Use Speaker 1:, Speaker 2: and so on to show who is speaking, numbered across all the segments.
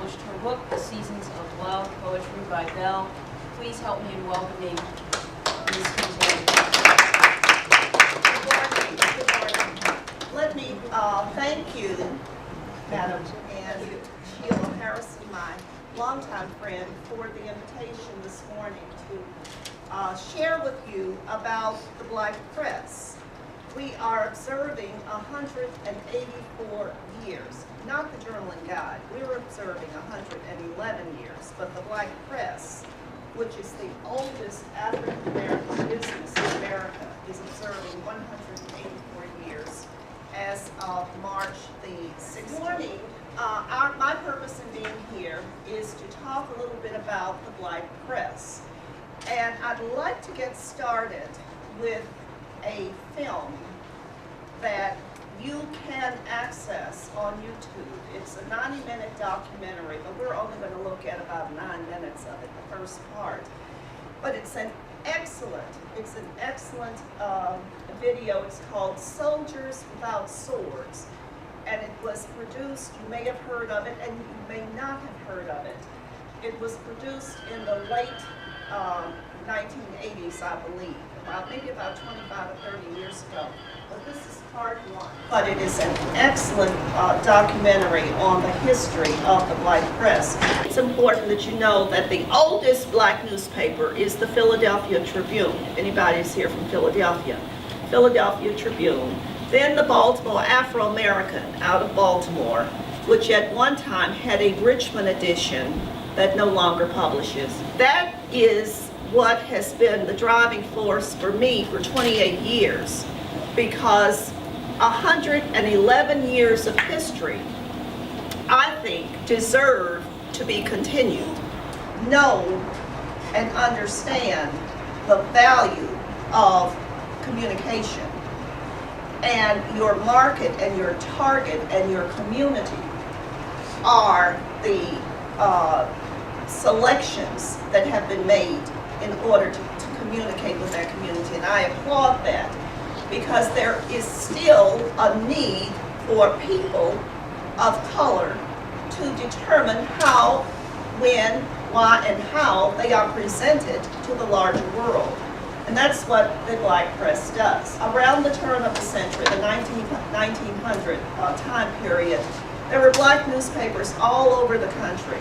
Speaker 1: published her book, The Seasons of Love, Poetry by Belle. Please help me in welcoming Ms. Kingsbury.
Speaker 2: Good morning. Let me thank you, Madam, and Sheila Harrison, my longtime friend, for the invitation this morning to share with you about the Black press. We are observing 184 years, not the Journal and Guide. We're observing 111 years, but the Black press, which is the oldest African-American business in America, is observing 184 years as of March the 6th. This morning, my purpose in being here is to talk a little bit about the Black press. And I'd like to get started with a film that you can access on YouTube. It's a 90-minute documentary, but we're only going to look at about 9 minutes of it, the first part. But it's an excellent video. It's called Soldiers Without Swords. And it was produced, you may have heard of it, and you may not have heard of it. It was produced in the late 1980s, I believe, maybe about 25 or 30 years ago. But this is part one. But it is an excellent documentary on the history of the Black press. It's important that you know that the oldest Black newspaper is the Philadelphia Tribune. If anybody's here from Philadelphia, Philadelphia Tribune. Then the Baltimore Afro-American out of Baltimore, which at one time had a Richmond edition that no longer publishes. That is what has been the driving force for me for 28 years, because 111 years of history, I think, deserve to be continued. Know and understand the value of communication, and your market and your target and your community are the selections that have been made in order to communicate with that community. And I applaud that, because there is still a need for people of color to determine how, when, why, and how they are presented to the larger world. And that's what the Black press does. Around the turn of the century, the 1900 time period, there were Black newspapers all over the country.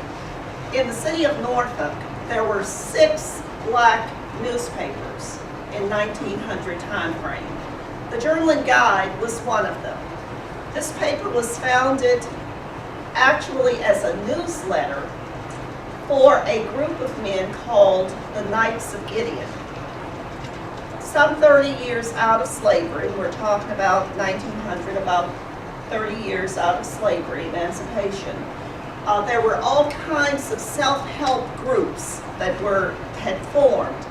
Speaker 2: In the city of Norfolk, there were 6 Black newspapers in 1900 time frame. The Journal and Guide was one of them. This paper was founded actually as a newsletter for a group of men called the Knights of Gideon. Some 30 years out of slavery, we're talking about 1900, about 30 years out of slavery, emancipation. There were all kinds of self-help groups that had formed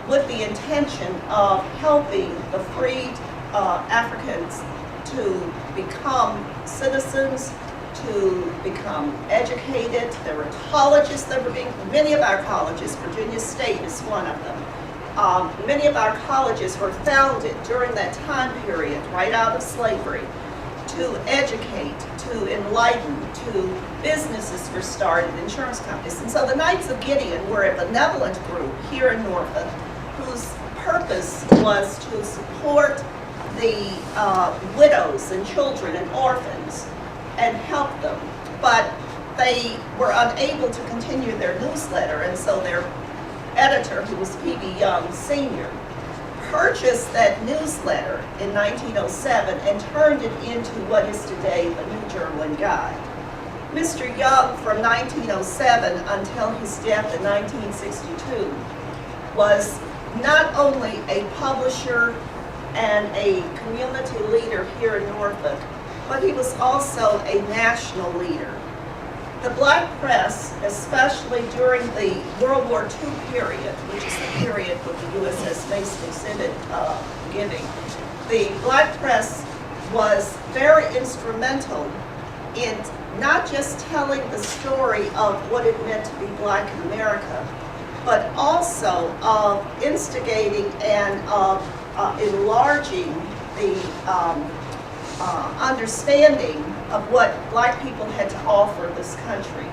Speaker 2: with the intention of helping the freed Africans to become citizens, to become educated. There were colleges that were many of our colleges, Virginia State is one of them. Many of our colleges were founded during that time period, right out of slavery, to educate, to enlighten, to businesses were started, insurance companies. And so the Knights of Gideon were a benevolent group here in Norfolk whose purpose was to support the widows and children and orphans and help them. But they were unable to continue their newsletter, and so their editor, who was P.B. Young Sr., purchased that newsletter in 1907 and turned it into what is today the New Journal and Guide. Mr. Young, from 1907 until his death in 1962, was not only a publisher and a community leader here in Norfolk, but he was also a national leader. The Black press, especially during the World War II period, which is the period with the USS Mason exhibit giving, the Black press was very instrumental in not just telling the story of what it meant to be Black in America, but also of instigating and of enlarging the understanding of what Black people had to offer this country.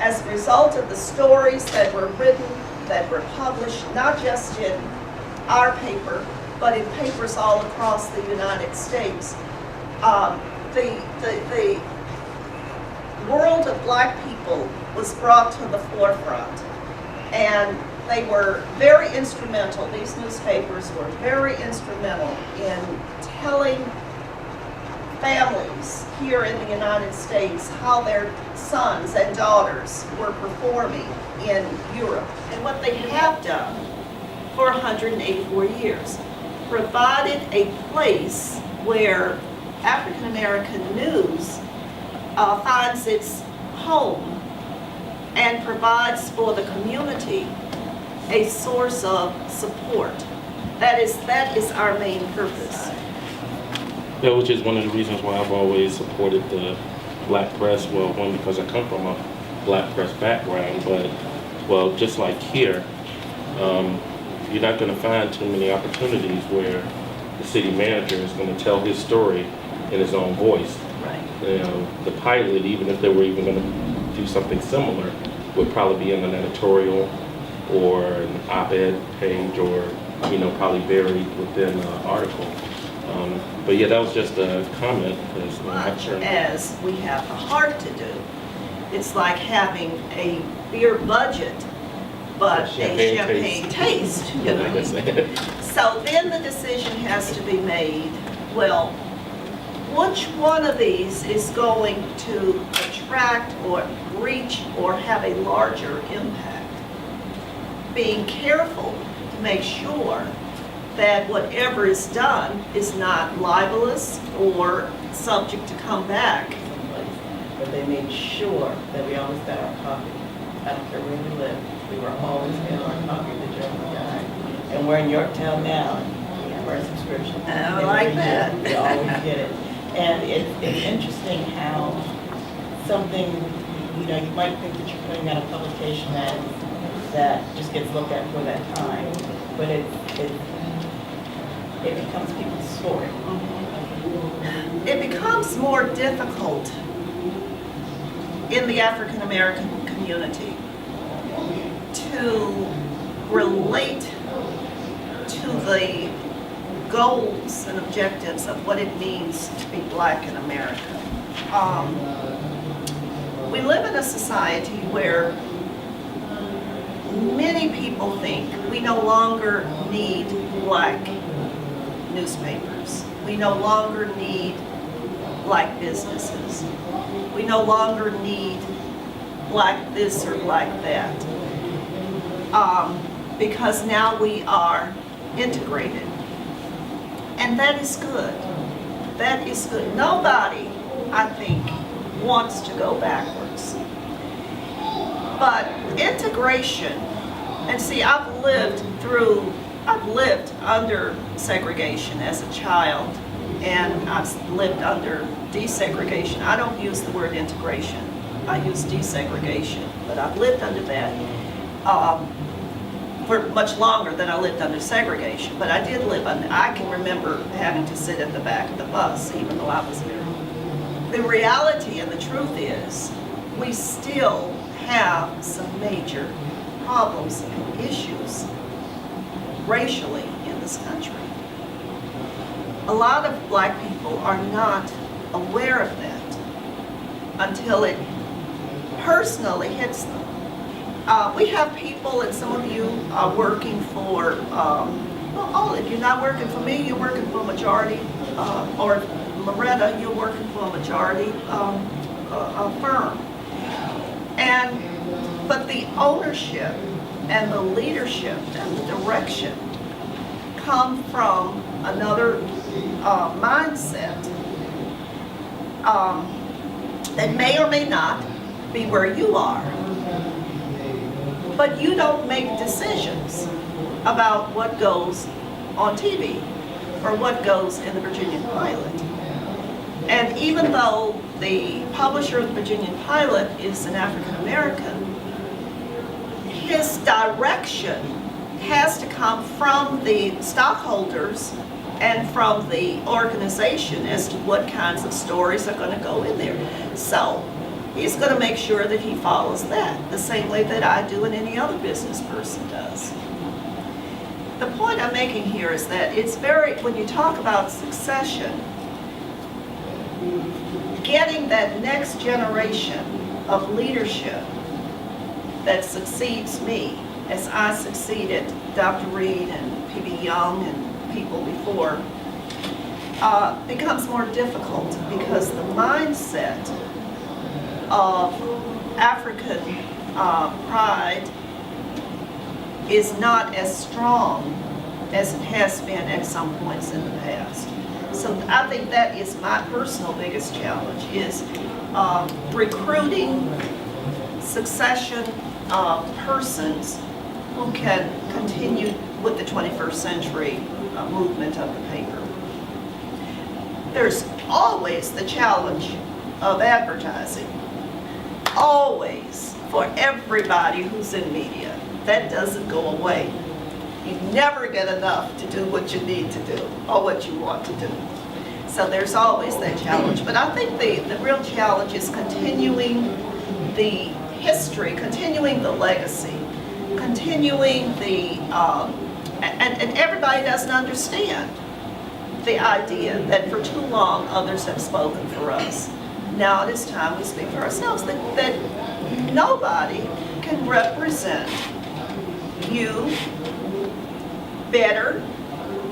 Speaker 2: as a result of the stories that were written, that were published, not just in our paper, but in papers all across the United States, the world of black people was brought to the forefront. And they were very instrumental, these newspapers were very instrumental in telling families here in the United States how their sons and daughters were performing in Europe. And what they have done for 184 years, provided a place where African American news finds its home and provides for the community a source of support. That is our main purpose.
Speaker 3: Yeah, which is one of the reasons why I've always supported the black press. Well, one, because I come from a black press background, but, well, just like here, you're not going to find too many opportunities where the city manager is going to tell his story in his own voice.
Speaker 2: Right.
Speaker 3: You know, the pilot, even if they were even going to do something similar, would probably be in an editorial or an op-ed page, or, you know, probably buried within an article. But yeah, that was just a comment.
Speaker 2: Much as we have a heart to do, it's like having a beer budget, but a champagne taste, you know. So then the decision has to be made, well, which one of these is going to attract or reach or have a larger impact? Being careful to make sure that whatever is done is not libelous or subject to come back.
Speaker 4: But they made sure that we always got our copy. I don't care where we live, we were always getting our copy of the Journal Guide. And we're in Yorktown now, we have our subscription.
Speaker 2: I like that.
Speaker 4: We always get it. And it's interesting how something, you know, you might think that you're putting out a publication that just gets looked at for that time, but it becomes people's story.
Speaker 2: It becomes more difficult in the African American community to relate to the goals and objectives of what it means to be black in America. We live in a society where many people think we no longer need black newspapers. We no longer need black businesses. We no longer need black this or black that. Because now we are integrated. And that is good. That is good. Nobody, I think, wants to go backwards. But integration, and see, I've lived under segregation as a child, and I've lived under desegregation. I don't use the word integration, I use desegregation, but I've lived under that for much longer than I lived under segregation. But I did live under, I can remember having to sit at the back of the bus, even though I was there. The reality and the truth is, we still have some major problems and issues racially in this country. A lot of black people are not aware of that until it personally hits them. We have people, and some of you are working for, well, all of you, not working for me, you're working for a majority, or Loretta, you're working for a majority firm. But the ownership and the leadership and the direction come from another mindset that may or may not be where you are. But you don't make decisions about what goes on TV or what goes in the Virginian Pilot. And even though the publisher of the Virginian Pilot is an African American, his direction has to come from the stockholders and from the organization as to what kinds of stories are going to go in there. So he's going to make sure that he follows that the same way that I do and any other business person does. The point I'm making here is that it's when you talk about succession, getting that next generation of leadership that succeeds me as I succeeded Dr. Reed and P.B. Young and people before becomes more difficult because the mindset of African pride is not as strong as it has been at some points in the past. So I think that is my personal biggest challenge, is recruiting succession persons who can continue with the 21st century movement of the paper. There's always the challenge of advertising, always, for everybody who's in media. That doesn't go away. You never get enough to do what you need to do or what you want to do. So there's always that challenge. But I think the real challenge is continuing the history, continuing the legacy, continuing the, and everybody doesn't understand the idea that for too long others have spoken for us. Now it is time we speak for ourselves, that nobody can represent you better,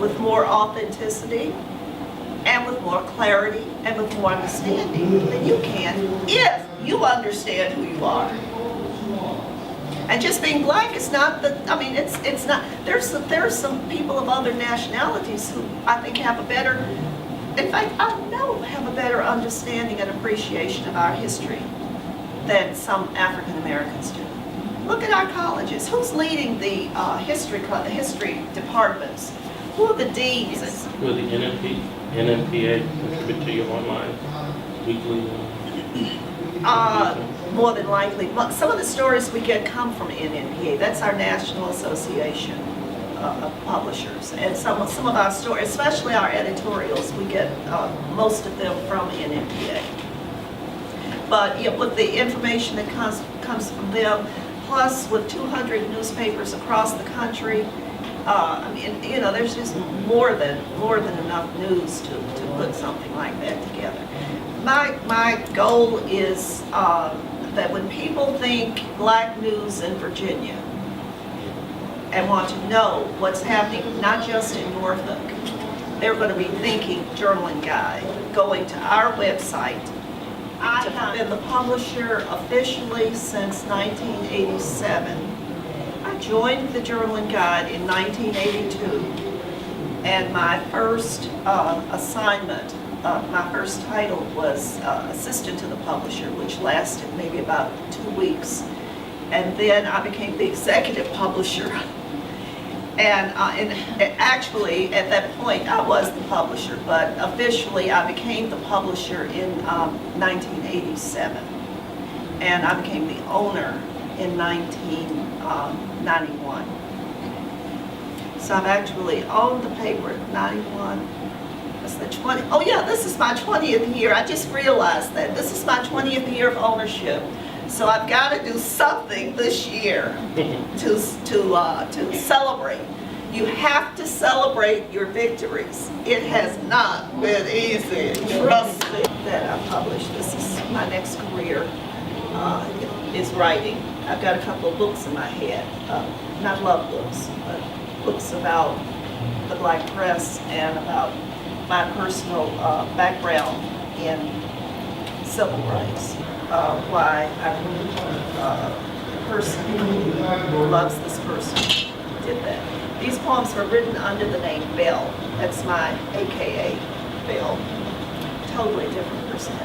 Speaker 2: with more authenticity, and with more clarity, and with more understanding than you can if you understand who you are. And just being black is not it's not, there's some people of other nationalities who I think have a better, in fact, I know have a better understanding and appreciation of our history than some African Americans do. Look at our colleges. Who's leading the history departments? Who are the deans?
Speaker 3: Will the NMPA contribute to your online weekly?
Speaker 2: More than likely. Some of the stories we get come from NNPA. That's our National Association of Publishers. And some of our stories, especially our editorials, we get most of them from NNPA. But with the information that comes from them, plus with 200 newspapers across the country, there's just more than enough news to put something like that together. My goal is that when people think black news in Virginia and want to know what's happening, not just in Norfolk, they're going to be thinking Journal and Guide, going to our website. I have been the publisher officially since 1987. I joined the Journal and Guide in 1982, and my first assignment, my first title was assistant to the publisher, which lasted maybe about 2 weeks. And then I became the executive publisher. And actually, at that point, I was the publisher, but officially I became the publisher in 1987. And I became the owner in 1991. So I've actually owned the paper at 91. That's the 20. Oh yeah, this is my 20th year. I just realized that. This is my 20th year of ownership. So I've got to do something this year to celebrate. You have to celebrate your victories. It has not been easy. Trust me. That I published. This is my next career. Is writing. I've got a couple of books in my head. Not love books, but books about the black press and about my personal background in civil rights. Why the person who loves this person did that. These poems were written under the name Belle. That's my AKA Belle. Totally different person.